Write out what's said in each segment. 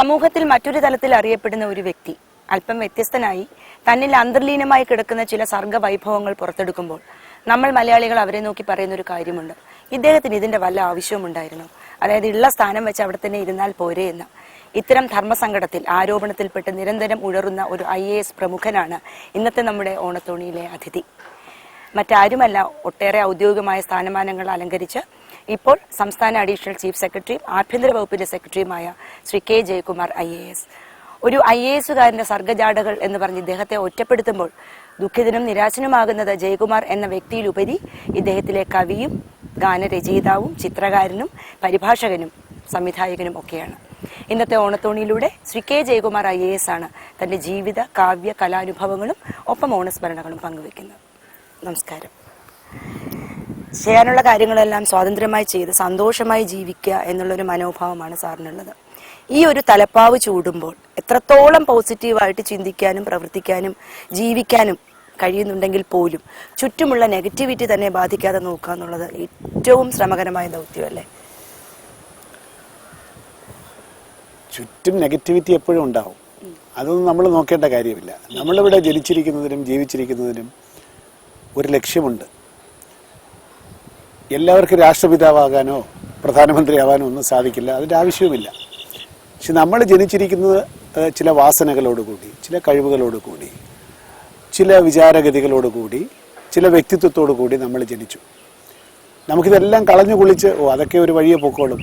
സമൂഹത്തിൽ മറ്റൊരു തലത്തിൽ അറിയപ്പെടുന്ന ഒരു വ്യക്തി അല്പം വ്യത്യസ്തനായി തന്നിൽ അന്തർലീനമായി കിടക്കുന്ന ചില സർഗവൈഭവങ്ങൾ പുറത്തെടുക്കുമ്പോൾ നമ്മൾ മലയാളികൾ അവരെ നോക്കി പറയുന്ന ഒരു കാര്യമുണ്ട്, ഇദ്ദേഹത്തിന് ഇതിന്റെ വല്ല ആവശ്യവുമുണ്ടായിരുന്നു, അതായത് ഉള്ള സ്ഥാനം വെച്ച് അവിടെ തന്നെ ഇരുന്നാൽ പോരെ എന്ന്. ഇത്തരം ധർമ്മസങ്കടത്തിൽ ആരോപണത്തിൽപ്പെട്ട് നിരന്തരം ഉഴറുന്ന ഒരു IAS പ്രമുഖനാണ് ഇന്നത്തെ നമ്മുടെ ഓണത്തോണിയിലെ അതിഥി. മറ്റാരുമല്ല, ഒട്ടേറെ ഔദ്യോഗികമായ സ്ഥാനമാനങ്ങൾ അലങ്കരിച്ച് ഇപ്പോൾ സംസ്ഥാന അഡീഷണൽ ചീഫ് സെക്രട്ടറിയും ആഭ്യന്തര വകുപ്പിന്റെ സെക്രട്ടറിയുമായ ശ്രീ K. ജയകുമാർ IAS. ഒരു IASകാരന്റെ സർഗജാടകൾ എന്ന് പറഞ്ഞ് ഇദ്ദേഹത്തെ ഒറ്റപ്പെടുത്തുമ്പോൾ ദുഃഖിതനും നിരാശനുമാകുന്നത് ജയകുമാർ എന്ന വ്യക്തിയിലുപരി ഇദ്ദേഹത്തിലെ കവിയും ഗാനരചയിതാവും ചിത്രകാരനും പരിഭാഷകനും സംവിധായകനും ഒക്കെയാണ്. ഇന്നത്തെ ഓണത്തോണിയിലൂടെ ശ്രീ K. ജയകുമാർ IAS ആണ് തന്റെ ജീവിത കാവ്യ കലാനുഭവങ്ങളും ഒപ്പം ഓണസ്മരണകളും പങ്കുവെക്കുന്നത്. നമസ്കാരം. ചെയ്യാനുള്ള കാര്യങ്ങളെല്ലാം സ്വാതന്ത്ര്യമായി ചെയ്ത് സന്തോഷമായി ജീവിക്കുക എന്നുള്ളൊരു മനോഭാവമാണ് സാറിനുള്ളത്. ഈ ഒരു തലപ്പാവ് ചൂടുമ്പോൾ എത്രത്തോളം പോസിറ്റീവായിട്ട് ചിന്തിക്കാനും പ്രവർത്തിക്കാനും ജീവിക്കാനും കഴിയുന്നുണ്ടെങ്കിൽ പോലും ചുറ്റുമുള്ള നെഗറ്റിവിറ്റി തന്നെ ബാധിക്കാതെ നോക്കുക എന്നുള്ളത് ഏറ്റവും ശ്രമകരമായ ദൗത്യമല്ലേ? ചുറ്റും നെഗറ്റിവിറ്റി എപ്പോഴും ഉണ്ടാവും. അതൊന്നും നമ്മൾ നോക്കേണ്ട കാര്യമില്ല. നമ്മളിവിടെ ജനിച്ചിരിക്കുന്നതിനും ജീവിച്ചിരിക്കുന്നതിനും ഒരു ലക്ഷ്യമുണ്ട്. എല്ലാവർക്കും രാഷ്ട്രപിതാവാകാനോ പ്രധാനമന്ത്രിയാവാനോ ഒന്നും സാധിക്കില്ല, അതിൻ്റെ ആവശ്യവുമില്ല. പക്ഷെ നമ്മൾ ജനിച്ചിരിക്കുന്നത് ചില വാസനകളോടുകൂടി, ചില കഴിവുകളോടുകൂടി, ചില വിചാരഗതികളോടുകൂടി, ചില വ്യക്തിത്വത്തോടു കൂടി നമ്മൾ ജനിച്ചു. നമുക്കിതെല്ലാം കളഞ്ഞു കുളിച്ച് അതൊക്കെ ഒരു വഴിയെ പൊക്കോളും,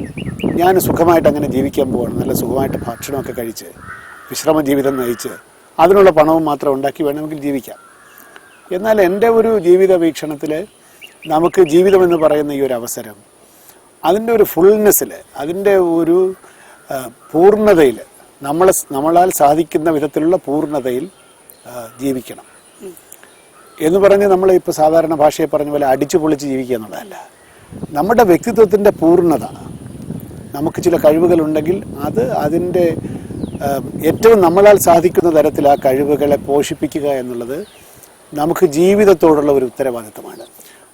ഞാൻ സുഖമായിട്ട് അങ്ങനെ ജീവിക്കാൻ പോവാണ്, നല്ല സുഖമായിട്ട് ഭക്ഷണമൊക്കെ കഴിച്ച് വിശ്രമ ജീവിതം നയിച്ച് അതിനുള്ള പണവും മാത്രം ഉണ്ടാക്കി വേണമെങ്കിൽ ജീവിക്കാം. എന്നാൽ എൻ്റെ ഒരു ജീവിത വീക്ഷണത്തിൽ നമുക്ക് ജീവിതമെന്ന് പറയുന്ന ഈ ഒരു അവസരം അതിൻ്റെ ഒരു ഫുൾനെസ്സിൽ, അതിൻ്റെ ഒരു പൂർണ്ണതയിൽ, നമ്മളാൽ സാധിക്കുന്ന വിധത്തിലുള്ള പൂർണ്ണതയിൽ ജീവിക്കണം എന്ന് പറഞ്ഞ് നമ്മളിപ്പോൾ സാധാരണ ഭാഷയെ പറഞ്ഞ പോലെ അടിച്ചു പൊളിച്ച് ജീവിക്കുക എന്നുള്ളതല്ല. നമ്മുടെ വ്യക്തിത്വത്തിൻ്റെ പൂർണ്ണത, നമുക്ക് ചില കഴിവുകളുണ്ടെങ്കിൽ അതിൻ്റെ ഏറ്റവും നമ്മളാൽ സാധിക്കുന്ന തരത്തിൽ ആ കഴിവുകളെ പോഷിപ്പിക്കുക എന്നുള്ളത് നമുക്ക് ജീവിതത്തോടുള്ള ഒരു ഉത്തരവാദിത്തമാണ്.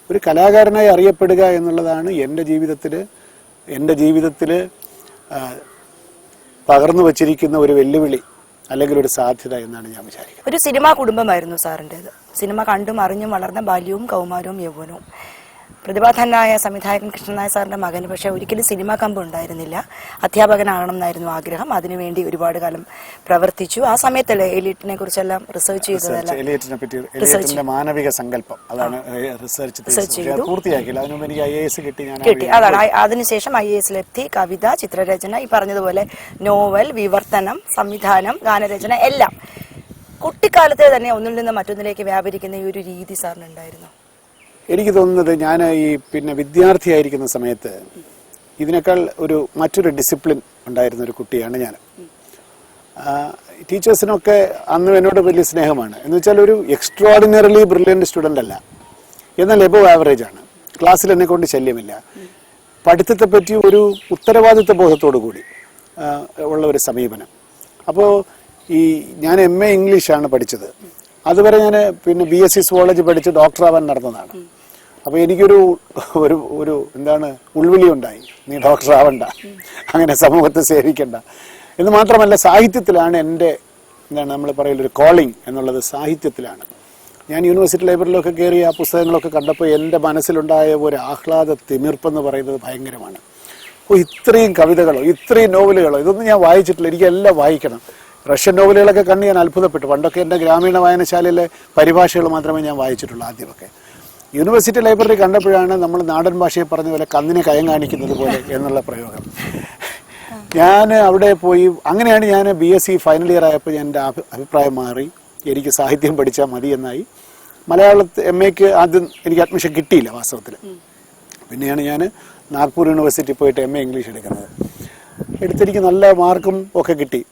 ഒരു കലാകാരനായി അറിയപ്പെടുക എന്നുള്ളതാണ് എൻ്റെ ജീവിതത്തിൽ പകർന്നു വച്ചിരിക്കുന്ന ഒരു വെല്ലുവിളി അല്ലെങ്കിൽ ഒരു സാധ്യത എന്നാണ് ഞാൻ വിചാരിക്കുന്നത്. ഒരു സിനിമാ കുടുംബമായിരുന്നു സാറിൻ്റെത്. സിനിമ കണ്ടും അറിഞ്ഞും വളർന്ന ബാല്യവും കൗമാരവും യൗവനവും. പ്രതിഭാധനായ സംവിധായകൻ കൃഷ്ണനായ സാറിന്റെ മകന് പക്ഷെ ഒരിക്കലും സിനിമാ കമ്പ് ഉണ്ടായിരുന്നില്ല. അധ്യാപകനാകണം എന്നായിരുന്നു ആഗ്രഹം. അതിനുവേണ്ടി ഒരുപാട് കാലം പ്രവർത്തിച്ചു. ആ സമയത്തല്ലേ എലീറ്റിനെ കുറിച്ചെല്ലാം റിസർച്ച് ചെയ്തതല്ല, മാനവിക സങ്കല്പം അതാണ് റിസർച്ച് പൂർത്തിയാക്കിയില്ല. അതിനുമുമ്പ് എനിക്ക് IAS കിട്ടി. അതാണ് അതിനുശേഷം IASലെത്തി. കവിത, ചിത്രരചന, ഈ പറഞ്ഞതുപോലെ നോവൽ, വിവർത്തനം, സംവിധാനം, ഗാനരചന എല്ലാം കുട്ടിക്കാലത്തെ തന്നെ ഒന്നിൽ നിന്ന് മറ്റൊന്നിലേക്ക് വ്യാപരിക്കുന്ന ഈ ഒരു രീതി സാറിനുണ്ടായിരുന്നു. എനിക്ക് തോന്നുന്നത് ഞാൻ വിദ്യാർത്ഥിയായിരിക്കുന്ന സമയത്ത് ഇതിനേക്കാൾ മറ്റൊരു ഡിസിപ്ലിൻ ഉണ്ടായിരുന്ന ഒരു കുട്ടിയാണ് ഞാൻ. ടീച്ചേഴ്സിനൊക്കെ അന്ന് എന്നോട് വലിയ സ്നേഹമാണ്. എന്ന് വെച്ചാൽ ഒരു എക്സ്ട്രാഡിനറിലി ബ്രില്യൻറ്റ് സ്റ്റുഡൻ്റ് അല്ല, എന്നാൽ എബവ് ആവറേജ് ആണ്. ക്ലാസ്സിൽ എന്നെ കൊണ്ട് ശല്യമില്ല. പഠിത്തത്തെപ്പറ്റി ഒരു ഉത്തരവാദിത്വ ബോധത്തോടു കൂടി ഉള്ള ഒരു സമീപനം. അപ്പോൾ ഞാൻ MA ഇംഗ്ലീഷാണ് പഠിച്ചത്. അതുവരെ ഞാൻ BSc സുവോളജി പഠിച്ച് ഡോക്ടറാവാൻ നടന്നതാണ്. അപ്പോൾ എനിക്കൊരു ഒരു എന്താണ് ഉൾവിളി ഉണ്ടായി, നീ ഡോക്ടറാവണ്ട, അങ്ങനെ സമൂഹത്തെ സേവിക്കണ്ട എന്ന്. മാത്രമല്ല സാഹിത്യത്തിലാണ് എൻ്റെ നമ്മൾ പറയുന്നൊരു കോളിംഗ് എന്നുള്ളത് സാഹിത്യത്തിലാണ്. ഞാൻ യൂണിവേഴ്സിറ്റി ലൈബ്രറിയിലൊക്കെ കയറി ആ പുസ്തകങ്ങളൊക്കെ കണ്ടപ്പോൾ എൻ്റെ മനസ്സിലുണ്ടായ ഒരു ആഹ്ലാദ തിമിർപ്പെന്ന് പറയുന്നത് ഭയങ്കരമാണ്. ഇത്രയും കവിതകളോ ഇത്രയും നോവലുകളോ ഇതൊന്നും ഞാൻ വായിച്ചിട്ടില്ല, എനിക്കെല്ലാം വായിക്കണം. റഷ്യൻ നോവലുകളൊക്കെ കണ്ട് ഞാൻ അത്ഭുതപ്പെട്ടു. പണ്ടൊക്കെ എൻ്റെ ഗ്രാമീണ വായനശാലയിലെ പരിഭാഷകൾ മാത്രമേ ഞാൻ വായിച്ചിട്ടുള്ളൂ ആദ്യമൊക്കെ. യൂണിവേഴ്സിറ്റി ലൈബ്രറി കണ്ടപ്പോഴാണ് നമ്മൾ നാടൻ ഭാഷയെ പറഞ്ഞ പോലെ കന്നിനെ കയം കാണിക്കുന്നത് പോലെ എന്നുള്ള പ്രയോഗം. ഞാൻ അവിടെ പോയി, അങ്ങനെയാണ് ഞാൻ BSc ഫൈനൽ ഇയർ ആയപ്പോൾ എൻ്റെ അഭിപ്രായം മാറി. എനിക്ക് സാഹിത്യം പഠിച്ചാൽ മതി എന്നായി. MAക്ക് ആദ്യം എനിക്ക് അഡ്മിഷൻ കിട്ടിയില്ല വാസ്തവത്തിൽ. പിന്നെയാണ് ഞാൻ നാഗ്പൂർ യൂണിവേഴ്സിറ്റി പോയിട്ട് MA ഇംഗ്ലീഷ് എടുത്തെനിക്ക് നല്ല മാർക്കും ഒക്കെ കിട്ടി.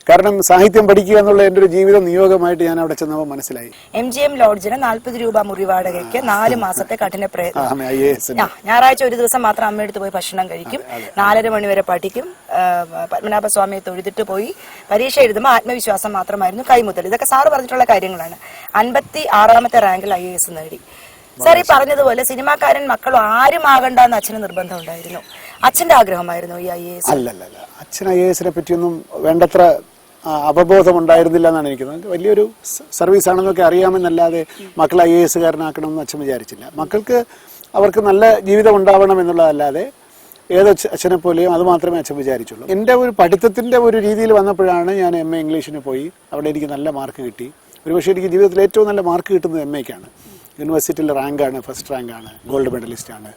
കാരണം സാഹിത്യം പഠിക്കുക എന്നുള്ള എൻ്റെ ഒരു ജീവിത നിയോഗമായിട്ട് ഞാൻ അവിടെ ചെന്നപ്പോൾ മനസ്സിലായി. MGM ലോഡ്ജിന് 40 രൂപ മുറി വാടകയ്ക്ക് 4 മാസത്തെ കഠിന പ്രയത്നം. ഞായറാഴ്ച ഒരു ദിവസം മാത്രം അമ്മയെടുത്ത് പോയി ഭക്ഷണം കഴിക്കും, 4:30 മണി വരെ പഠിക്കും, പത്മനാഭസ്വാമിയെ തൊഴുതിട്ട് പോയി പരീക്ഷ എഴുതുമ്പോൾ ആത്മവിശ്വാസം മാത്രമായിരുന്നു കൈമുതൽ. ഇതൊക്കെ സാറ് പറഞ്ഞിട്ടുള്ള കാര്യങ്ങളാണ്. 56ാമത്തെ റാങ്കിൽ IAS നേടി. സാർ ഈ പറഞ്ഞതുപോലെ സിനിമാക്കാരൻ മക്കളും ആരും ആകണ്ടെന്ന് അച്ഛന് നിർബന്ധം ഉണ്ടായിരുന്നു. അച്ഛന്റെ ആഗ്രഹമായിരുന്നു ഈ IAS? അല്ലല്ല, അച്ഛൻ IAS പറ്റിയൊന്നും വേണ്ടത്ര അവബോധം ഉണ്ടായിരുന്നില്ല എന്നാണ് എനിക്ക് തോന്നുന്നത്. വലിയൊരു സർവീസ് ആണെന്നൊക്കെ അറിയാമെന്നല്ലാതെ മക്കളെ IAS കാരനാക്കണമെന്ന് അച്ഛൻ വിചാരിച്ചില്ല. മക്കൾക്ക് അവർക്ക് നല്ല ജീവിതം ഉണ്ടാവണം എന്നുള്ളതല്ലാതെ അച്ഛനെ പോലെയും അത് മാത്രമേ അച്ഛൻ വിചാരിച്ചുള്ളൂ. എൻ്റെ ഒരു പഠിത്തത്തിൻ്റെ ഒരു രീതിയിൽ വന്നപ്പോഴാണ് ഞാൻ MA ഇംഗ്ലീഷിന് പോയി. അവിടെ എനിക്ക് നല്ല മാർക്ക് കിട്ടി. ഒരുപക്ഷെ എനിക്ക് ജീവിതത്തിൽ ഏറ്റവും നല്ല മാർക്ക് കിട്ടുന്നത് MAക്കാണ്. യൂണിവേഴ്സിറ്റിയിൽ റാങ്കാണ്, ഫസ്റ്റ് റാങ്കാണ്, ഗോൾഡ് മെഡലിസ്റ്റാണ്.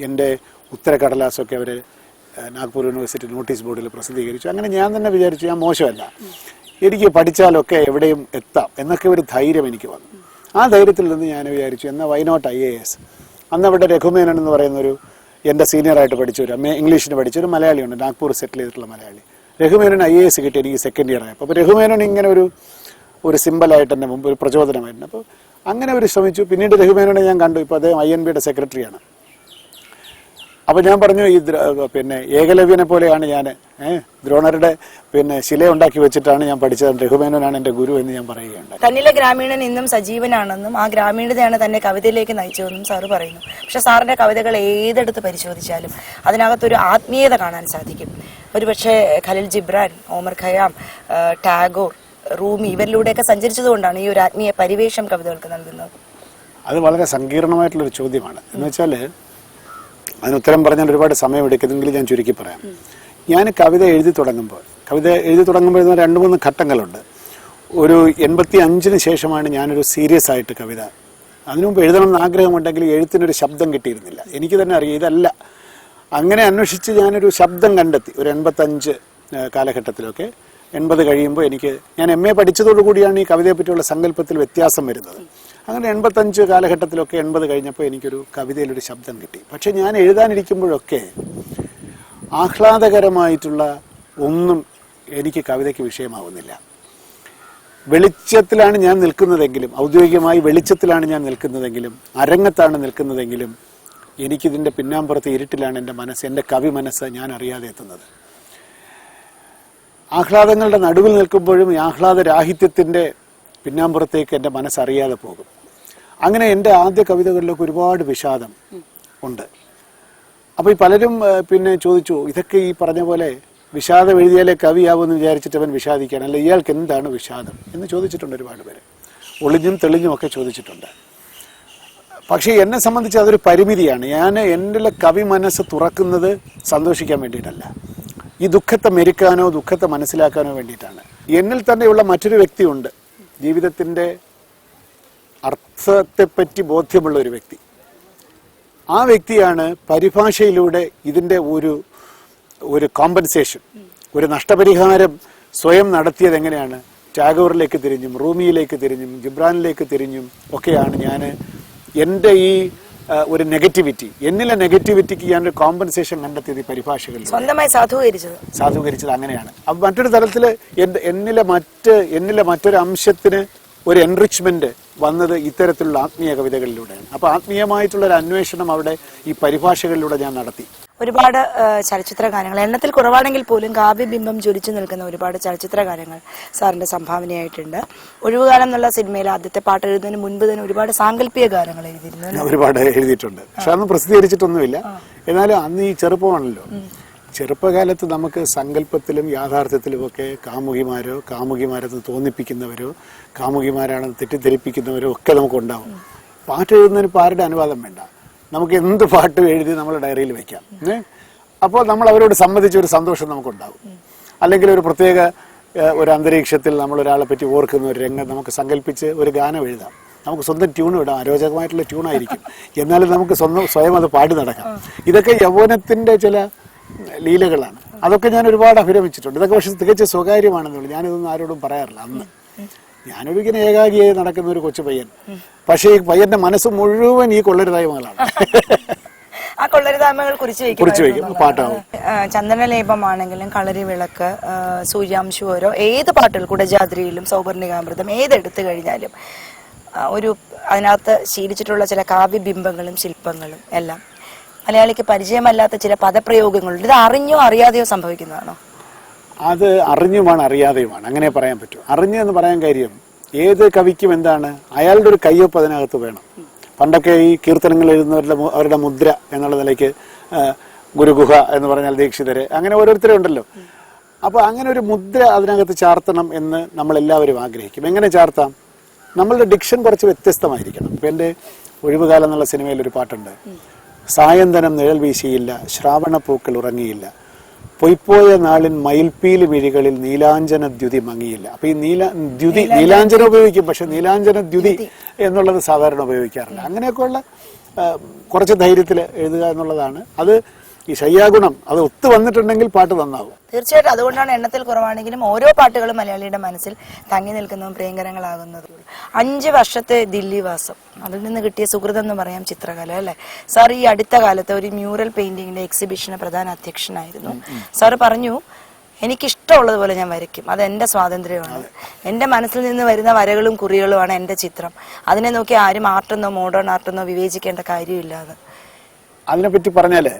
എൻ്റെ ഉത്തരക്കടലാസൊക്കെ അവർ നാഗ്പൂർ യൂണിവേഴ്സിറ്റി നോട്ടീസ് ബോർഡിൽ പ്രസിദ്ധീകരിച്ചു. അങ്ങനെ ഞാൻ തന്നെ വിചാരിച്ചു ഞാൻ മോശമല്ല, എനിക്ക് പഠിച്ചാലൊക്കെ എവിടെയും എത്താം എന്നൊക്കെ ഒരു ധൈര്യം എനിക്ക് വന്നു. ആ ധൈര്യത്തിൽ നിന്ന് ഞാൻ വിചാരിച്ചു എന്നാൽ വൈ നോട്ട് IAS. അന്ന് അവിടെ രഘുമേനൻ എന്ന് പറയുന്നൊരു എൻ്റെ സീനിയറായിട്ട് പഠിച്ചൊരു ഇംഗ്ലീഷിന് പഠിച്ചൊരു മലയാളിയുണ്ട്, നാഗ്പൂർ സെറ്റിൽ ചെയ്തിട്ടുള്ള മലയാളി. രഘുമേനൻ IAS കിട്ടി എനിക്ക് സെക്കൻഡ് ഇയർ ആയപ്പോൾ. അപ്പോൾ രഘുമേനൻ ഇങ്ങനെ ഒരു സിമ്പലായിട്ട് എൻ്റെ മുമ്പ് ഒരു പ്രചോദനമായിരുന്നു. അപ്പോൾ അങ്ങനെ ഒരു ശ്രമിച്ചു. പിന്നീട് രഘുമേനനെ ഞാൻ കണ്ടു. ഇപ്പോൾ അദ്ദേഹം INBയുടെ സെക്രട്ടറിയാണ്. അപ്പോൾ ഞാൻ പറഞ്ഞു ഈ പിന്നെ ഏകലവ്യനെ പോലെയാണ് ഞാൻ, ദ്രോണരുടെ ശില ഉണ്ടാക്കി വെച്ചിട്ടാണ് ഞാൻ പഠിച്ചത്, രഘുമേനോനാണ് എൻ്റെ ഗുരു എന്ന് ഞാൻ പറയുകയുണ്ട്. തന്നിലെ ഗ്രാമീണൻ ഇന്നും സജീവനാണെന്നും ആ ഗ്രാമീണതയാണ് തന്നെ കവിതയിലേക്ക് നയിച്ചതെന്നും സാറ് പറയുന്നു. പക്ഷെ സാറിന്റെ കവിതകൾ ഏതെടുത്ത് പരിശോധിച്ചാലും അതിനകത്തൊരു ആത്മീയത കാണാൻ സാധിക്കും. ഒരുപക്ഷെ ഖലീൽ ജിബ്രാൻ, ഒമർ ഖയ്യാം, ടാഗോർ, റൂമി ഇവരിലൂടെയൊക്കെ സഞ്ചരിച്ചതുകൊണ്ടാണ് ഈ ഒരു ആത്മീയ പരിവേഷം കവിതകൾക്ക് നൽകുന്നത്. അത് വളരെ സങ്കീർണമായിട്ടുള്ളൊരു ചോദ്യമാണ്. എന്ന് വെച്ചാൽ അതിന് ഉത്തരം പറഞ്ഞാൽ ഒരുപാട് സമയമെടുക്കുന്നെങ്കിലും ഞാൻ ചുരുക്കി പറയാം. ഞാൻ കവിത എഴുതി തുടങ്ങുമ്പോൾ 2-3 ഘട്ടങ്ങളുണ്ട്. ഒരു 85-ന് ശേഷമാണ് ഞാനൊരു സീരിയസ് ആയിട്ട് കവിത. അതിനു മുമ്പ് എഴുതണമെന്ന് ആഗ്രഹമുണ്ടെങ്കിൽ എഴുത്തിനൊരു ശബ്ദം കിട്ടിയിരുന്നില്ല. എനിക്ക് തന്നെ അറിയാം ഇതല്ല. അങ്ങനെ അന്വേഷിച്ച് ഞാനൊരു ശബ്ദം കണ്ടെത്തി. ഒരു 85 കാലഘട്ടത്തിലൊക്കെ. 80 കഴിയുമ്പോൾ ഞാൻ MA പഠിച്ചതോടുകൂടിയാണ് ഈ കവിതയെ പറ്റിയുള്ള സങ്കല്പത്തിൽ വ്യത്യാസം വരുന്നത്. അങ്ങനെ 85 കാലഘട്ടത്തിലൊക്കെ 80 കഴിഞ്ഞപ്പോൾ എനിക്കൊരു കവിതയിലൊരു ശബ്ദം കിട്ടി. പക്ഷെ ഞാൻ എഴുതാനിരിക്കുമ്പോഴൊക്കെ ആഹ്ലാദകരമായിട്ടുള്ള ഒന്നും എനിക്ക് കവിതയ്ക്ക് വിഷയമാവുന്നില്ല. വെളിച്ചത്തിലാണ് ഞാൻ നിൽക്കുന്നതെങ്കിലും, ഔദ്യോഗികമായി വെളിച്ചത്തിലാണ് ഞാൻ നിൽക്കുന്നതെങ്കിലും, അരങ്ങത്താണ് നിൽക്കുന്നതെങ്കിലും എനിക്കിതിൻ്റെ പിന്നാമ്പുറത്ത് ഇരുട്ടിലാണ് എൻ്റെ മനസ്സ്, എൻ്റെ കവി മനസ്സ് ഞാൻ അറിയാതെ എത്തുന്നത്. ആഹ്ലാദങ്ങളുടെ നടുവിൽ നിൽക്കുമ്പോഴും ഈ ആഹ്ലാദരാഹിത്യത്തിൻ്റെ പിന്നാമ്പുറത്തേക്ക് എൻ്റെ മനസ്സറിയാതെ പോകും. അങ്ങനെ എൻ്റെ ആദ്യ കവിതകളിലൊക്കെ ഒരുപാട് വിഷാദം ഉണ്ട്. അപ്പോൾ ഈ പലരും ചോദിച്ചു ഇതൊക്കെ ഈ പറഞ്ഞ പോലെ വിഷാദം എഴുതിയാലേ കവിയാവുമെന്ന് വിചാരിച്ചിട്ട് അവൻ വിഷാദിക്കുകയാണ്, അല്ല ഇയാൾക്ക് എന്താണ് വിഷാദം എന്ന് ചോദിച്ചിട്ടുണ്ട് ഒരുപാട് പേര്. ഒളിഞ്ഞും തെളിഞ്ഞും ഒക്കെ ചോദിച്ചിട്ടുണ്ട്. പക്ഷേ എന്നെ സംബന്ധിച്ച് അതൊരു പരിമിതിയാണ്. ഞാൻ എൻ്റെ കവി മനസ്സ് തുറക്കുന്നത് സന്തോഷിക്കാൻ വേണ്ടിയിട്ടല്ല, ഈ ദുഃഖത്തെ മെരുക്കാനോ ദുഃഖത്തെ മനസ്സിലാക്കാനോ വേണ്ടിയിട്ടാണ്. എന്നിൽ തന്നെയുള്ള മറ്റൊരു വ്യക്തിയുണ്ട്, ജീവിതത്തിൻ്റെ അർത്ഥത്തെപ്പറ്റി ബോധ്യമുള്ള ഒരു വ്യക്തി. ആ വ്യക്തിയാണ് പരിഭാഷയിലൂടെ ഇതിൻ്റെ ഒരു കോമ്പൻസേഷൻ, ഒരു നഷ്ടപരിഹാരം സ്വയം നടത്തിയത്. എങ്ങനെയാണ്? ടാഗോറിലേക്ക് തിരിഞ്ഞും റൂമിയിലേക്ക് തിരിഞ്ഞും ജിബ്രാനിലേക്ക് തിരിഞ്ഞും ഒക്കെയാണ് ഞാൻ എൻ്റെ ഈ ഒരു നെഗറ്റിവിറ്റി, എന്നിലെ നെഗറ്റിവിറ്റിക്ക് ഞാനൊരു കോമ്പൻസേഷൻ കണ്ടെത്തിയത് ഈ പരിഭാഷകളിൽ സ്വന്തമായി സാധൂകരിച്ചത് അങ്ങനെയാണ്. അപ്പം മറ്റൊരു തലത്തിൽ എന്നിലെ മറ്റൊരു അംശത്തിന് ഒരു എൻറിച്ച്മെന്റ് വന്നത് ഇത്തരത്തിലുള്ള ആത്മീയ കവിതകളിലൂടെയാണ്. അപ്പോൾ ആത്മീയമായിട്ടുള്ളൊരു അന്വേഷണം അവിടെ ഈ പരിഭാഷകളിലൂടെ ഞാൻ നടത്തി. ഒരുപാട് ചലച്ചിത്ര ഗാനങ്ങൾ, എണ്ണത്തിൽ കുറവാണെങ്കിൽ പോലും കാവ്യബിംബം ജ്വലിച്ചു നിൽക്കുന്ന ഒരുപാട് ചലച്ചിത്ര ഗാനങ്ങൾ സാറിന്റെ സംഭാവനയായിട്ടുണ്ട്. ഒഴിവുകാലം എന്നുള്ള സിനിമയിൽ ആദ്യത്തെ പാട്ട് എഴുതുന്നതിന് മുൻപ് തന്നെ ഒരുപാട് സാങ്കല്പിക ഗാനങ്ങൾ എഴുതിയിരുന്നു. ഒരുപാട് എഴുതിയിട്ടുണ്ട്, പക്ഷെ അതൊന്നും പ്രസിദ്ധീകരിച്ചിട്ടൊന്നുമില്ല. എന്നാലും അന്ന് ഈ ചെറുപ്പമാണല്ലോ, ചെറുപ്പകാലത്ത് നമുക്ക് സങ്കല്പത്തിലും യാഥാർത്ഥ്യത്തിലുമൊക്കെ കാമുകിമാരെന്ന് തോന്നിപ്പിക്കുന്നവരോ കാമുകിമാരാണെന്ന് തെറ്റിദ്ധരിപ്പിക്കുന്നവരോ ഒക്കെ നമുക്കുണ്ടാവും. പാട്ട് എഴുതുന്നതിന് ഇപ്പോൾ ആരുടെ അനുവാദം വേണ്ട, നമുക്ക് എന്ത് പാട്ടും എഴുതി നമ്മൾ ഡയറിയിൽ വെക്കാം. അപ്പോൾ നമ്മൾ അവരോട് സംബന്ധിച്ച ഒരു സന്തോഷം നമുക്കുണ്ടാവും. അല്ലെങ്കിൽ ഒരു പ്രത്യേക ഒരു അന്തരീക്ഷത്തിൽ നമ്മൾ ഒരാളെ പറ്റി ഓർക്കുന്ന ഒരു രംഗം നമുക്ക് സങ്കല്പിച്ച് ഒരു ഗാനം എഴുതാം. നമുക്ക് സ്വന്തം ട്യൂൺ ഇടാം, അരോചകമായിട്ടുള്ള ട്യൂണായിരിക്കും, എന്നാലും നമുക്ക് സ്വയം അത് പാടി നടക്കാം. ഇതൊക്കെ യൗവനത്തിൻ്റെ ചില ലീലകളാണ്. അതൊക്കെ ഞാൻ ഒരുപാട് അഭിരമിച്ചിട്ടുണ്ട്. ഇതൊക്കെ പക്ഷെ തികച്ച സ്വകാര്യമാണെന്നുള്ളൂ, ഞാനിതൊന്നും ആരോടും പറയാറില്ല. അന്ന് ഞാനൊരു ഇങ്ങനെ ഏകാഗിയായി നടക്കുന്ന ഒരു കൊച്ചു പയ്യൻ, പക്ഷേ ഈ പയ്യന്റെ മനസ്സ് മുഴുവൻ ഈ കൊള്ളരുതായ്മകളാണ്. ആ കൊള്ളരുതായ്മകൾ കുറിച്ച് വയ്ക്കും പാട്ടാവും. ചന്ദനലേപമാണെങ്കിലും കളരി വിളക്ക്, സൂര്യാംശുവരോ, ഏത് പാട്ടുകൾ കുടജാദ്രിയിലും സൗവർണികാമൃതം ഏതെടുത്തു കഴിഞ്ഞാലും അതിനകത്ത് ശീലിച്ചിട്ടുള്ള ചില കാവ്യബിംബങ്ങളും ശില്പങ്ങളും എല്ലാം മലയാളിക്ക് പരിചയമല്ലാത്ത ചില പദപ്രയോഗങ്ങളുണ്ട്. ഇത് അറിഞ്ഞോ അറിയാതെയോ സംഭവിക്കുന്നതാണോ? അത് അറിഞ്ഞുമാണ് അറിയാതെയുമാണ്, അങ്ങനെ പറയാൻ പറ്റും. അറിഞ്ഞു എന്ന് പറയാൻ കാര്യം ഏത് കവിക്കും എന്താണ്, അയാളുടെ ഒരു കയ്യൊപ്പ് അതിനകത്ത് വേണം. പണ്ടൊക്കെ ഈ കീർത്തനങ്ങൾ എഴുതുന്നവരുടെ മുദ്ര എന്നുള്ള നിലയ്ക്ക് ഗുരുഗുഹ എന്ന് പറഞ്ഞാൽ ദീക്ഷിതര്, അങ്ങനെ ഓരോരുത്തരും ഉണ്ടല്ലോ. അപ്പോൾ അങ്ങനെ ഒരു മുദ്ര അതിനകത്ത് ചാർത്തണം എന്ന് നമ്മളെല്ലാവരും ആഗ്രഹിക്കും. എങ്ങനെ ചാർത്താം? നമ്മളുടെ ഡിക്ഷൻ കുറച്ച് വ്യത്യസ്തമായിരിക്കണം. ഇപ്പം എൻ്റെ ഒഴിവുകാലം എന്നുള്ള സിനിമയിൽ ഒരു പാട്ടുണ്ട്, സായന്തനം നിഴൽ വീശിയില്ല, ശ്രാവണപ്പൂക്കൾ ഉറങ്ങിയില്ല, പൊയ്പോയ നാളിൻ മയിൽപ്പീലി മിഴികളിൽ നീലാഞ്ജന ദ്യുതി മങ്ങിയില്ല. അപ്പൊ ഈ നീലാഞ്ജനം ഉപയോഗിക്കും, പക്ഷെ നീലാഞ്ജന ദ്യുതി എന്നുള്ളത് സാധാരണ ഉപയോഗിക്കാറില്ല. അങ്ങനെയൊക്കെയുള്ള കുറച്ച് ധൈര്യത്തിൽ എഴുതുക എന്നുള്ളതാണ്. അത് ഈ ശയ്യാഗുണം അത് ഒത്തു വന്നിട്ടുണ്ടെങ്കിൽ പാട്ട് നന്നാവും. തീർച്ചയായിട്ടും അതുകൊണ്ടാണ് എണ്ണത്തിൽ കുറവാണെങ്കിലും ഓരോ പാട്ടുകളും മലയാളിയുടെ മനസ്സിൽ തങ്ങി നിൽക്കുന്നതും പ്രിയങ്കരങ്ങളാകുന്നതും. 5 വർഷത്തെ ദില്ലി വാസം, അതിൽ നിന്ന് കിട്ടിയ സുഹൃതം എന്ന് പറയാം ചിത്രകല, അല്ലെ സാർ? ഈ അടുത്ത കാലത്ത് ഒരു മ്യൂറൽ പെയിന്റിങ്ങിന്റെ എക്സിബിഷന് പ്രധാന അധ്യക്ഷനായിരുന്നു. സാർ പറഞ്ഞു, എനിക്കിഷ്ടമുള്ളതുപോലെ ഞാൻ വരയ്ക്കും, അത് എൻ്റെ സ്വാതന്ത്ര്യമാണ്, എൻ്റെ മനസ്സിൽ നിന്ന് വരുന്ന വരകളും കുറികളുമാണ് എൻ്റെ ചിത്രം, അതിനെ നോക്കി ആരും ആർട്ടെന്നോ മോഡേൺ ആർട്ടെന്നോ വിവേചിക്കേണ്ട കാര്യമില്ലാതെ. അതിനെപ്പറ്റി പറഞ്ഞാല്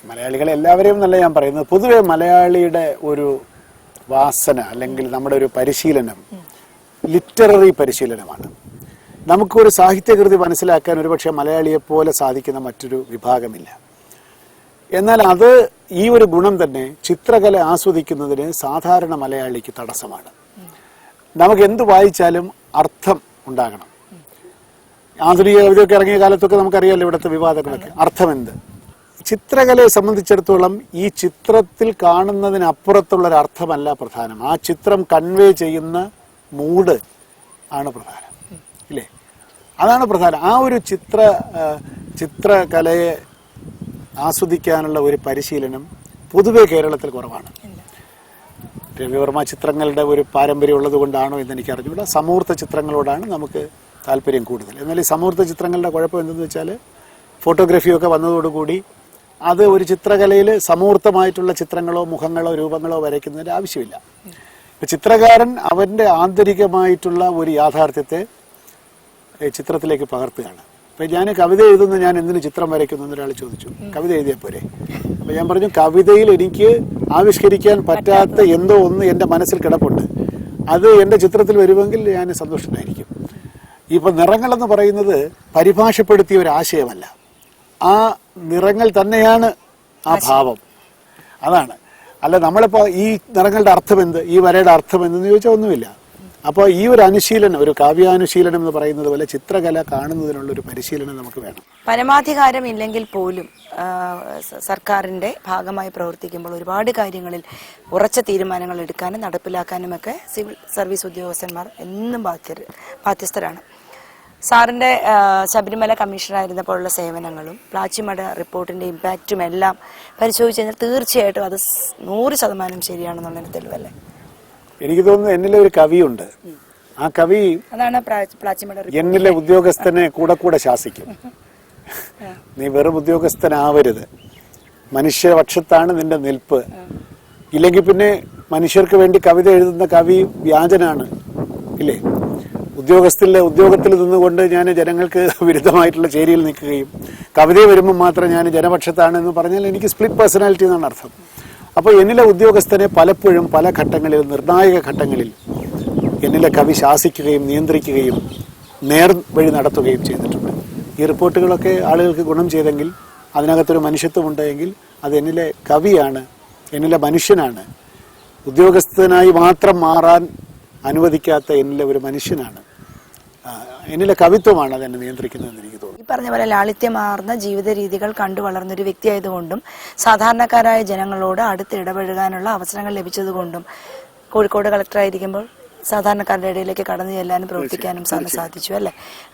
മലയാളികളെ എല്ലാവരെയും എന്നല്ല ഞാൻ പറയുന്നത്, പൊതുവെ മലയാളിയുടെ ഒരു വാസന അല്ലെങ്കിൽ നമ്മുടെ ഒരു പരിശീലനം ലിറ്റററി പരിശീലനമാണ്. നമുക്കൊരു സാഹിത്യകൃതി മനസ്സിലാക്കാൻ ഒരുപക്ഷെ മലയാളിയെ പോലെ സാധിക്കുന്ന മറ്റൊരു വിഭാഗമില്ല. എന്നാൽ അത് ഈ ഒരു ഗുണം തന്നെ ചിത്രകല ആസ്വദിക്കുന്നതിന് സാധാരണ മലയാളിക്ക് തടസ്സമാണ്. നമുക്ക് എന്ത് വായിച്ചാലും അർത്ഥം ഉണ്ടാകണം. ആധുനിക കവിതയൊക്കെ ഇറങ്ങിയ കാലത്തൊക്കെ നമുക്കറിയാമല്ലോ ഇവിടുത്തെ വിവാദങ്ങളൊക്കെ. അർത്ഥമെന്ത്? ചിത്രകലയെ സംബന്ധിച്ചിടത്തോളം ഈ ചിത്രത്തിൽ കാണുന്നതിനപ്പുറത്തുള്ളൊരു അർത്ഥമല്ല പ്രധാനം, ആ ചിത്രം കൺവേ ചെയ്യുന്ന മൂഡ് ആണ് പ്രധാനം, ഇല്ലേ? അതാണ് പ്രധാനം. ആ ഒരു ചിത്രകലയെ ആസ്വദിക്കാനുള്ള ഒരു പരിശീലനം പൊതുവെ കേരളത്തിൽ കുറവാണ്. രവിവർമ്മ ചിത്രങ്ങളുടെ ഒരു പാരമ്പര്യം ഉള്ളത് കൊണ്ടാണോ എന്ന് എനിക്ക് അറിഞ്ഞുകൂടാ. സമൂർത്ത ചിത്രങ്ങളോടാണ് നമുക്ക് താല്പര്യം കൂടുതൽ. എന്നാൽ ഈ സമൂർത്ത ചിത്രങ്ങളുടെ കുഴപ്പം എന്തെന്ന് വെച്ചാൽ ഫോട്ടോഗ്രാഫിയൊക്കെ വന്നതോടുകൂടി അത് ഒരു ചിത്രകലയിൽ സമൂർത്തമായിട്ടുള്ള ചിത്രങ്ങളോ മുഖങ്ങളോ രൂപങ്ങളോ വരയ്ക്കുന്നതിൻ്റെ ആവശ്യമില്ല. ചിത്രകാരൻ അവൻ്റെ ആന്തരികമായിട്ടുള്ള ഒരു യാഥാർത്ഥ്യത്തെ ചിത്രത്തിലേക്ക് പകർത്തുകയാണ്. അപ്പം ഞാൻ കവിത എഴുതുന്നു, ഞാൻ എന്തിനു ചിത്രം വരയ്ക്കുന്നു എന്നൊരാൾ ചോദിച്ചു. കവിത എഴുതിയാൽ പോരെ? അപ്പം ഞാൻ പറഞ്ഞു, കവിതയിൽ എനിക്ക് ആവിഷ്കരിക്കാൻ പറ്റാത്ത എന്തോ ഒന്ന് എൻ്റെ മനസ്സിൽ കിടപ്പുണ്ട്, അത് എൻ്റെ ചിത്രത്തിൽ വരുമെങ്കിൽ ഞാൻ സന്തുഷ്ടനായിരിക്കും. ഇപ്പം നിറങ്ങളെന്ന് പറയുന്നത് പരിഭാഷപ്പെടുത്തിയ ഒരു ആശയമല്ല, ആ നിറങ്ങൾ തന്നെയാണ് ആ ഭാവം, അതാണ്. അല്ല നമ്മളിപ്പോൾ ഈ നിറങ്ങളുടെ അർത്ഥം എന്ത്, ഈ വരയുടെ അർത്ഥം എന്തെന്ന് ചോദിച്ചാൽ ഒന്നുമില്ല. അപ്പോൾ ഈ ഒരു അനുശീലനം, ഒരു കാവ്യാനുശീലനം എന്ന് പറയുന്നത് പോലെ ചിത്രകല കാണുന്നതിനുള്ള ഒരു പരിശീലനം നമുക്ക് വേണം. പരമാധികാരം ഇല്ലെങ്കിൽ പോലും സർക്കാരിന്റെ ഭാഗമായി പ്രവർത്തിക്കുമ്പോൾ ഒരുപാട് കാര്യങ്ങളിൽ ഉറച്ച തീരുമാനങ്ങൾ എടുക്കാനും നടപ്പിലാക്കാനുമൊക്കെ സിവിൽ സർവീസ് ഉദ്യോഗസ്ഥന്മാർ എന്നും ബാധ്യസ്ഥരാണ്. സാറിന്റെ ശബരിമല കമ്മീഷണറായിരുന്നപ്പോഴുള്ള സേവനങ്ങളും പ്ലാച്ചിമട റിപ്പോർട്ടിന്റെ ഇമ്പാക്റ്റും എല്ലാം പരിശോധിച്ച് കഴിഞ്ഞാൽ തീർച്ചയായിട്ടും അത് 100% ശരിയാണെന്നുള്ളതിന് തെളിവല്ലേ? എനിക്ക് തോന്നുന്നു എന്നിലെ ഒരു കവിയുണ്ട്, ആ കവി അതാണ് പ്ലാച്ചിമട എന്നിലെ ഉദ്യോഗസ്ഥനെ കൂടെ ശാസിക്കും. നീ വെറും ഉദ്യോഗസ്ഥനാവരുത്, മനുഷ്യപക്ഷത്താണ് നിന്റെ നിൽപ്പ്, ഇല്ലെങ്കിൽ പിന്നെ മനുഷ്യർക്ക് വേണ്ടി കവിത എഴുതുന്ന കവി വ്യാജനാണ്, ഇല്ലേ? ഉദ്യോഗത്തിൽ നിന്നുകൊണ്ട് ഞാൻ ജനങ്ങൾക്ക് വിരുദ്ധമായിട്ടുള്ള ചേരിയിൽ നിൽക്കുകയും കവിതയെ വരുമ്പോൾ മാത്രം ഞാൻ ജനപക്ഷത്താണെന്ന് പറഞ്ഞാൽ എനിക്ക് സ്പ്ലിറ്റ് പേഴ്സണാലിറ്റി എന്നാണ് അർത്ഥം. അപ്പോൾ എന്നിലെ ഉദ്യോഗസ്ഥനെ പലപ്പോഴും പല ഘട്ടങ്ങളിൽ, നിർണായക ഘട്ടങ്ങളിൽ എന്നിലെ കവി ശാസിക്കുകയും നിയന്ത്രിക്കുകയും നേർവഴി നടത്തുകയും ചെയ്തിട്ടുണ്ട്. ഈ റിപ്പോർട്ടുകളൊക്കെ ആളുകൾക്ക് ഗുണം ചെയ്തെങ്കിൽ, അതിനകത്തൊരു മനുഷ്യത്വം ഉണ്ടെങ്കിൽ അത് എന്നിലെ കവിയാണ്, എന്നിലെ മനുഷ്യനാണ്. ഉദ്യോഗസ്ഥനായി മാത്രം മാറാൻ അനുവദിക്കാത്ത എന്നിലെ ഒരു മനുഷ്യനാണ്, എന്നിലെ കവിത്വമാണ് അതെന്നെ നിയന്ത്രിക്കുന്നതെന്ന് എനിക്ക് തോന്നുന്നു. ഈ പറഞ്ഞ പോലെ ലാളിത്യമാർന്ന ജീവിത രീതികൾ കണ്ടു വളർന്നൊരു വ്യക്തിയായതുകൊണ്ടും സാധാരണക്കാരായ ജനങ്ങളോട് അടുത്ത് ഇടപഴകാനുള്ള അവസരങ്ങൾ ലഭിച്ചതുകൊണ്ടും കോഴിക്കോട് കളക്ടറായിരിക്കുമ്പോൾ സാധാരണക്കാരുടെ ഇടയിലേക്ക് കടന്നു ചെല്ലാനും പ്രവർത്തിക്കാനും സാധിച്ചു, അല്ലെ?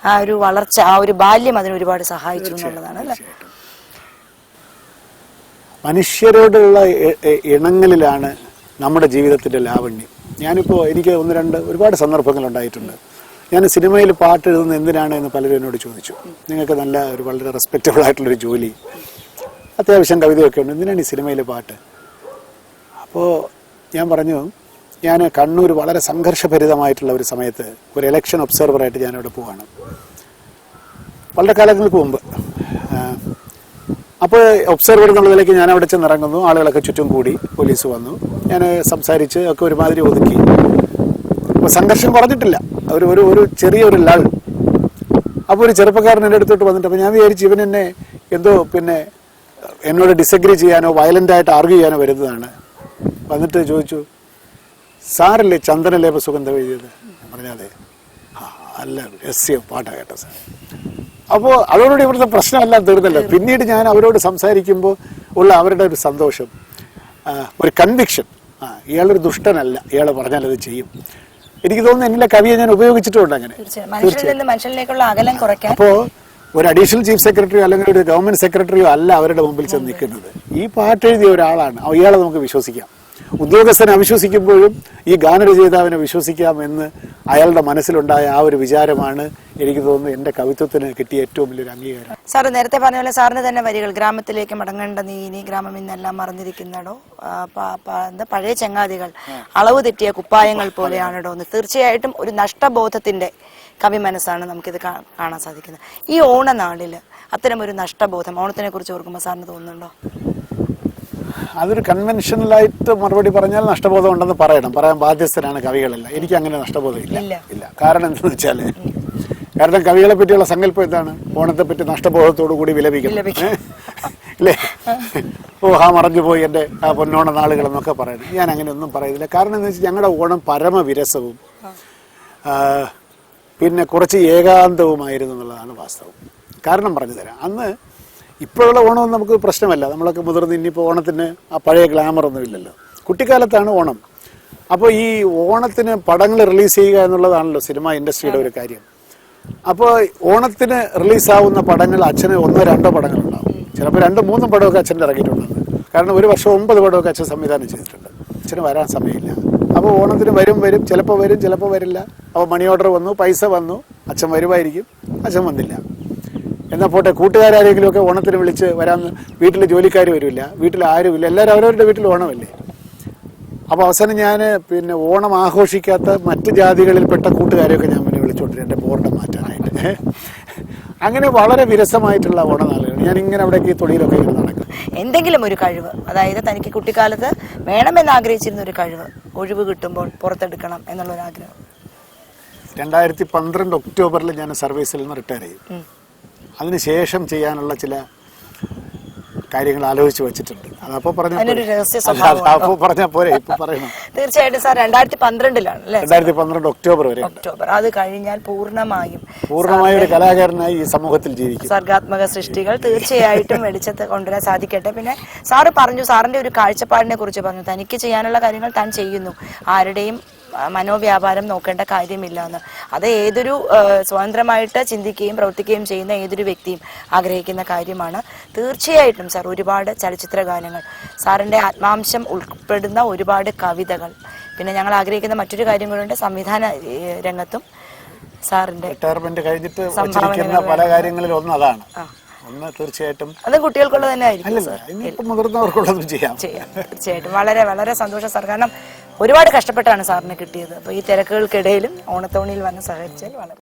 ആ ഒരു വളർച്ച, ആ ഒരു ബാല്യം അതിന് ഒരുപാട് സഹായിച്ചു എന്നുള്ളതാണ്, അല്ലെ? മനുഷ്യരോടുള്ള ഇണങ്ങളിലാണ് നമ്മുടെ ജീവിതത്തിന്റെ ലാവണ്യം. ഞാനിപ്പോൾ എനിക്ക് ഒരുപാട് സന്ദർഭങ്ങൾ ഉണ്ടായിട്ടുണ്ട്. ഞാൻ സിനിമയിൽ പാട്ട് എഴുതുന്നത് എന്തിനാണ് എന്ന് പലരും എന്നോട് ചോദിച്ചു. നിങ്ങൾക്ക് വളരെ റെസ്പെക്റ്റബിൾ ആയിട്ടുള്ളൊരു ജോലി, അത്യാവശ്യം കവിതയൊക്കെ ഉണ്ട്, എന്തിനാണ് ഈ സിനിമയിൽ പാട്ട്? അപ്പോൾ ഞാൻ പറഞ്ഞു, ഞാൻ കണ്ണൂർ വളരെ സംഘർഷഭരിതമായിട്ടുള്ള ഒരു സമയത്ത് ഒരു ഇലക്ഷൻ ഒബ്സർവറായിട്ട് ഞാനവിടെ പോവാണ്, വളരെ കാലങ്ങൾക്ക് മുമ്പ്. അപ്പോൾ ഒബ്സർവർ എന്നുള്ളതിലേക്ക് ഞാൻ അവിടെ ചെന്നിറങ്ങുന്നു, ആളുകളൊക്കെ ചുറ്റും കൂടി, പോലീസ് വന്നു, ഞാൻ സംസാരിച്ച് ഒക്കെ ഒരുമാതിരി ഒതുക്കി. അപ്പോൾ സംഘർഷം കുറഞ്ഞിട്ടില്ല, ഒരു ചെറിയൊരു ലൾ. അപ്പോൾ ഒരു ചെറുപ്പക്കാരൻ എൻ്റെ അടുത്തോട്ട് വന്നിട്ട്, അപ്പോൾ ഞാൻ വിചാരിച്ചു ഇവൻ എന്നെ എന്തോ എന്നോട് ഡിസഗ്രി ചെയ്യാനോ വയലൻ്റായിട്ട് ആർഗ്യൂ ചെയ്യാനോ വരുന്നതാണ്. വന്നിട്ട് ചോദിച്ചു, സാറല്ലേ ചന്ദനലേപ സുഗന്ധം എഴുതിയത്? ഞാൻ പറഞ്ഞാതെ അല്ല, രഹസ്യം പാട്ടാ കേട്ടോ സാർ. അപ്പോൾ അതോടുകൂടി ഇവിടുത്തെ പ്രശ്നമെല്ലാം തീർന്നല്ലോ. പിന്നീട് ഞാൻ അവരോട് സംസാരിക്കുമ്പോൾ ഉള്ള അവരുടെ ഒരു സന്തോഷം, ഒരു കൺവിക്ഷൻ, ഇയാളൊരു ദുഷ്ടനല്ല, ഇയാൾ പറഞ്ഞാൽ അത് ചെയ്യും. എനിക്ക് തോന്നുന്നു എന്നിലെ കവിയെ ഞാൻ ഉപയോഗിച്ചിട്ടുണ്ട് അങ്ങനെ. അപ്പോൾ ഒരു അഡീഷണൽ ചീഫ് സെക്രട്ടറിയോ അല്ലെങ്കിൽ ഒരു ഗവൺമെന്റ് സെക്രട്ടറിയോ അല്ല അവരുടെ മുമ്പിൽ ചെന്ന് നിൽക്കുന്നത്. ഈ പാട്ടെഴുതിയ ഒരാളാണ്, ഇയാളെ നമുക്ക് വിശ്വസിക്കാം. ഉദ്യോഗസ്ഥനെ അവിശ്വസിക്കുമ്പോഴും ഈ ഗാനരചയിതാവിനെ വിശ്വസിക്കാം എന്ന് അയാളുടെ മനസ്സിലുണ്ടായ ആ ഒരു വിചാരമാണ് എനിക്ക് തോന്നുന്നു എൻ്റെ കവിത്വത്തിന് കിട്ടിയ ഏറ്റവും വലിയൊരു അംഗീകാരം. സാർ നേരത്തെ പറഞ്ഞ പോലെ സാറിന് തന്നെ വരികൾ, ഗ്രാമത്തിലേക്ക് മടങ്ങേണ്ട നീ ഇനി ഗ്രാമം ഇന്നെല്ലാം മറന്നിരിക്കുന്നടോ, പഴയ ചങ്ങാതികൾ അളവ് തെറ്റിയ കുപ്പായങ്ങൾ പോലെയാണടോ എന്ന്. തീർച്ചയായിട്ടും ഒരു നഷ്ടബോധത്തിന്റെ കവി മനസ്സാണ് നമുക്കിത് കാണാൻ സാധിക്കുന്നത്. ഈ ഓണനാളില് അത്തരം ഒരു നഷ്ടബോധം ഓണത്തിനെ കുറിച്ച് ഓർക്കുമ്പോൾ സാറിന് തോന്നുന്നുണ്ടോ? അതൊരു കൺവെൻഷനലായിട്ട് മറുപടി പറഞ്ഞാൽ നഷ്ടബോധം ഉണ്ടെന്ന് പറയാൻ ബാധ്യസ്ഥരാണ് കവികളല്ല. എനിക്ക് അങ്ങനെ നഷ്ടബോധം ഇല്ല. കാരണം എന്താണെന്ന് വെച്ചാൽ, കാരണം കവികളെ പറ്റിയുള്ള സങ്കല്പം എന്താണ്? ഓണത്തെ പറ്റി നഷ്ടബോധത്തോടു കൂടി വിലപിക്കണം അല്ലേ? മറഞ്ഞു പോയി എൻ്റെ ആ പൊന്നോണ നാളുകളെന്നൊക്കെ പറയണം. ഞാൻ അങ്ങനെ ഒന്നും പറയുന്നില്ല. കാരണം എന്താ വെച്ചാൽ ഞങ്ങളുടെ ഓണം പരമവിരസവും പിന്നെ കുറച്ച് ഏകാന്തവുമായിരുന്നു എന്നുള്ളതാണ് വാസ്തവം. കാരണം പറഞ്ഞു തരാം. അന്ന് ഇപ്പോഴുള്ള ഓണം നമുക്ക് പ്രശ്നമല്ല, നമ്മളൊക്കെ മുതിർന്ന് ഇനിയിപ്പോൾ ഓണത്തിന് ആ പഴയ ഗ്ലാമറൊന്നും ഇല്ലല്ലോ. കുട്ടിക്കാലത്താണ് ഓണം. അപ്പോൾ ഈ ഓണത്തിന് പടങ്ങൾ റിലീസ് ചെയ്യുക എന്നുള്ളതാണല്ലോ സിനിമ ഇൻഡസ്ട്രിയുടെ ഒരു കാര്യം. അപ്പോൾ ഓണത്തിന് റിലീസാവുന്ന പടങ്ങൾ അച്ഛന് 1-2 പടങ്ങളുണ്ടാവും. ചിലപ്പോൾ 2-3 പടമൊക്കെ അച്ഛൻ്റെ ഇറങ്ങിയിട്ടുണ്ടെന്ന്. കാരണം ഒരു വർഷം 9 പടമൊക്കെ അച്ഛൻ സംവിധാനം ചെയ്തിട്ടുണ്ട്. അച്ഛന് വരാൻ സമയമില്ല. അപ്പോൾ ഓണത്തിന് വരും, ചിലപ്പോൾ വരും, ചിലപ്പോൾ വരില്ല. അപ്പോൾ മണി ഓർഡർ വന്നു, പൈസ വന്നു, അച്ഛൻ വരുമായിരിക്കും, അച്ഛൻ വന്നില്ല. എന്നാൽ പോട്ടെ, കൂട്ടുകാരെങ്കിലും ഒക്കെ ഓണത്തിന് വിളിച്ച് വരാൻ. വീട്ടിൽ ജോലിക്കാർ വരില്ല, വീട്ടിൽ ആരുമില്ല, എല്ലാവരും അവരവരുടെ വീട്ടിൽ ഓണമല്ലേ. അപ്പോൾ അവസാനം ഞാൻ പിന്നെ ഓണം ആഘോഷിക്കാത്ത മറ്റ് ജാതികളിൽപ്പെട്ട കൂട്ടുകാരെയൊക്കെ ഞാൻ പിന്നെ വിളിച്ചോണ്ടിരുന്നു എൻ്റെ ബോർഡ് മാറ്റാനായിട്ട്. അങ്ങനെ വളരെ വിരസമായിട്ടുള്ള ഓണനാളുകൾ ഞാൻ ഇങ്ങനെ അവിടേക്ക് ഈ തൊഴിലൊക്കെ ഇങ്ങനെ നടക്കും. എന്തെങ്കിലും ഒരു കഴിവ്, അതായത് തനിക്ക് കുട്ടിക്കാലത്ത് വേണമെന്ന് ആഗ്രഹിച്ചിരുന്ന ഒരു കഴിവ് ഒഴിവ് കിട്ടുമ്പോൾ പുറത്തെടുക്കണം എന്നുള്ളൊരാഗ്രഹം. 2012 ഒക്ടോബറിൽ ഞാൻ സർവീസിൽ നിന്ന് റിട്ടയർ ചെയ്യും. അതിനുശേഷം ചെയ്യാനുള്ള ചില കാര്യങ്ങൾ ആലോചിച്ച് വെച്ചിട്ടുണ്ട്. അതപ്പോൾ പറഞ്ഞാൽ പോരെ, ഇപ്പൊ പറയണം. തീർച്ചയായിട്ടും സാർ 2012 2012 ഒക്ടോബർ വരെ. അത് കഴിഞ്ഞാൽ പൂർണ്ണമായും ഒരു കലാകാരനായി ഈ സമൂഹത്തിൽ ജീവിക്കും. സർഗാത്മക സൃഷ്ടികൾ തീർച്ചയായിട്ടും വെളിച്ചത്ത് കൊണ്ടുവരാൻ സാധിക്കട്ടെ. പിന്നെ സാറ് പറഞ്ഞു, സാറിന്റെ ഒരു കാഴ്ചപ്പാടിനെ കുറിച്ച് പറഞ്ഞു, തനിക്ക് ചെയ്യാനുള്ള കാര്യങ്ങൾ താൻ ചെയ്യുന്നു, ആരുടെയും മനോവ്യാപാരം നോക്കേണ്ട കാര്യമില്ല എന്ന്. അത് ഏതൊരു സ്വതന്ത്രമായിട്ട് ചിന്തിക്കുകയും പ്രവർത്തിക്കുകയും ചെയ്യുന്ന ഏതൊരു വ്യക്തിയും ആഗ്രഹിക്കുന്ന കാര്യമാണ്. തീർച്ചയായിട്ടും സാർ ഒരുപാട് ചലച്ചിത്ര ഗാനങ്ങൾ, സാറിൻ്റെ ആത്മാംശം ഉൾപ്പെടുന്ന ഒരുപാട് കവിതകൾ, പിന്നെ ഞങ്ങൾ ആഗ്രഹിക്കുന്ന മറ്റൊരു കാര്യം കൂടെ സംവിധാന രംഗത്തും സാറിൻ്റെ റിട്ടയർമെന്റ് കഴിഞ്ഞിട്ട് പല കാര്യങ്ങളിലും ഒന്ന് അതാണ്. ഒന്ന് തീർച്ചയായിട്ടും അത് കുട്ടികൾക്കുള്ളത് തന്നെ ആയിരിക്കും, മുതിർന്നവർക്കുള്ളതും ചെയ്യാം. തീർച്ചയായിട്ടും വളരെ വളരെ സന്തോഷം സാർ. കാരണം ഒരുപാട് കഷ്ടപ്പെട്ടാണ് സാറിന് കിട്ടിയത്. അപ്പോൾ ഈ തിരക്കുകൾക്കിടയിലും ഓണത്തോണിയിൽ വന്ന് സഹകരിച്ചാൽ വളരെ